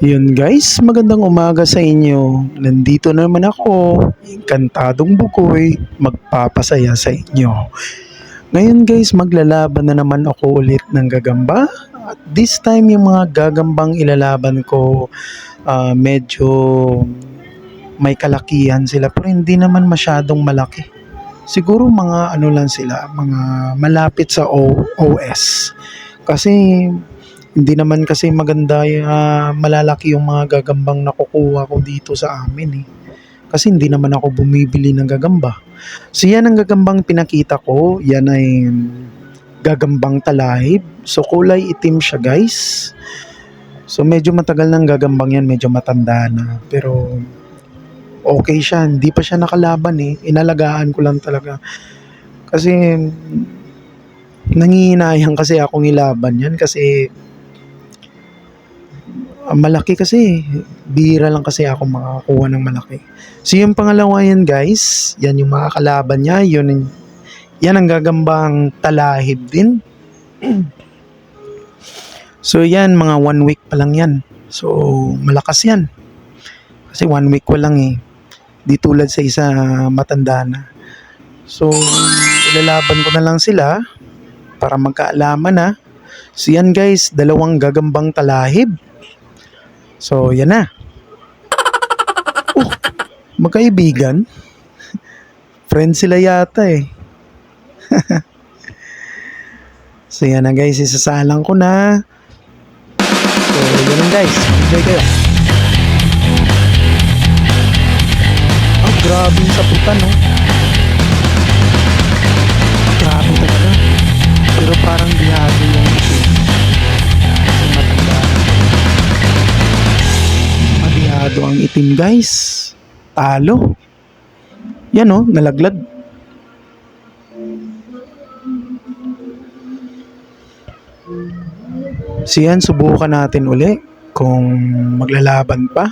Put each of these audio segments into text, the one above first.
Yun guys, magandang umaga sa inyo. Nandito na naman ako, Enkantadong Bukoy, magpapasaya sa inyo. Ngayon guys, maglalaban na naman ako ulit ng gagamba. At this time yung mga gagambang ilalaban ko, medyo may kalakihan sila pero hindi naman masyadong malaki. Siguro mga ano lang sila, mga malapit sa OS. Kasi hindi naman kasi maganda malalaki yung mga gagambang nakukuha ko dito sa amin eh. Kasi hindi naman ako bumibili ng gagamba. So yan ang gagambang pinakita ko. Yan ay gagambang talahib. So kulay itim siya guys. So medyo matagal ng gagambang yan. Medyo matanda na. Pero okay siya. Hindi pa siya nakalaban eh. Inalagaan ko lang talaga. Kasi nangihinayang kasi akong ilaban yan. Kasi malaki kasi. Bihira lang kasi ako makakuha ng malaki. So yung pangalawa yan guys. Yan yung mga kalaban niya. Yan ang gagambang talahib din. So yan mga 1 week pa lang yan. So malakas yan. Kasi 1 week ko lang eh. Di tulad sa isa matanda na. So ilalaban ko na lang sila para magkaalaman na. So yan guys, dalawang gagambang talahib. So yan na. Magkaibigan. Friends sila yata eh. So yan na guys, isasalang ko na. So yan lang guys, enjoy kayo. Grabe yung saputan no. Grabe talaga. Pero parang bihado yung ito. Kasi matanda. Mabihado ang itim guys. Talo. Yan o, nalaglag. So yan, subukan natin uli kung maglalaban pa.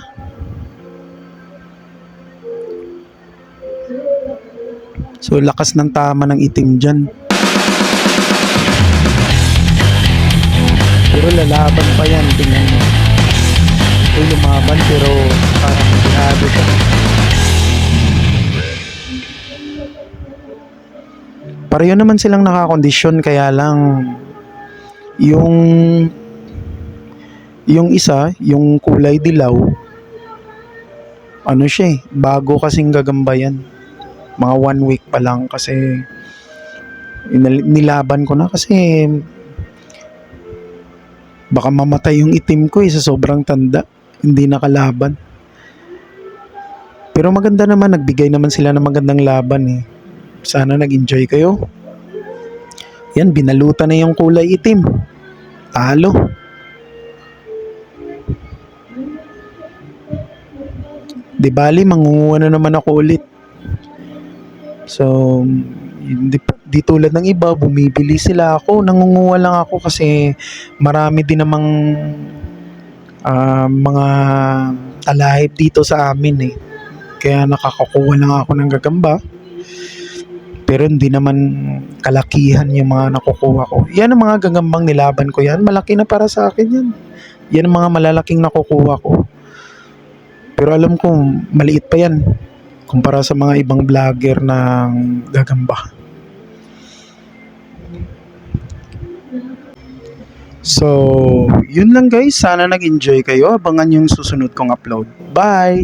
So lakas ng tama ng itim dyan. Pero lalaban pa yan, tingnan mo. Ito lumaban pero parang bihado siya. Pareho naman silang nakakondisyon kaya lang yung isa, yung kulay dilaw, ano siya eh, bago kasing gagamba yan. Mga 1 week pa lang kasi nilaban ko na kasi baka mamatay yung itim ko eh sa sobrang tanda. Hindi nakalaban. Pero maganda naman, nagbigay naman sila ng magandang laban eh. Sana nag-enjoy kayo. Yan, binalutan na yung kulay itim. Talo. Di bali, mangunguha na naman ako ulit. So, di tulad ng iba, bumibili sila ako. Nangunguha lang ako kasi marami din namang mga talahib dito sa amin eh. Kaya nakakakuha lang ako ng gagamba. Pero hindi naman kalakihan yung mga nakukuha ko. Yan ang mga gagambang nilaban ko yan. Malaki na para sa akin yan. Yan ang mga malalaking nakukuha ko. Pero alam ko, maliit pa yan. Kumpara sa mga ibang vlogger ng gagamba. So, yun lang guys. Sana nag-enjoy kayo. Abangan yung susunod kong upload. Bye!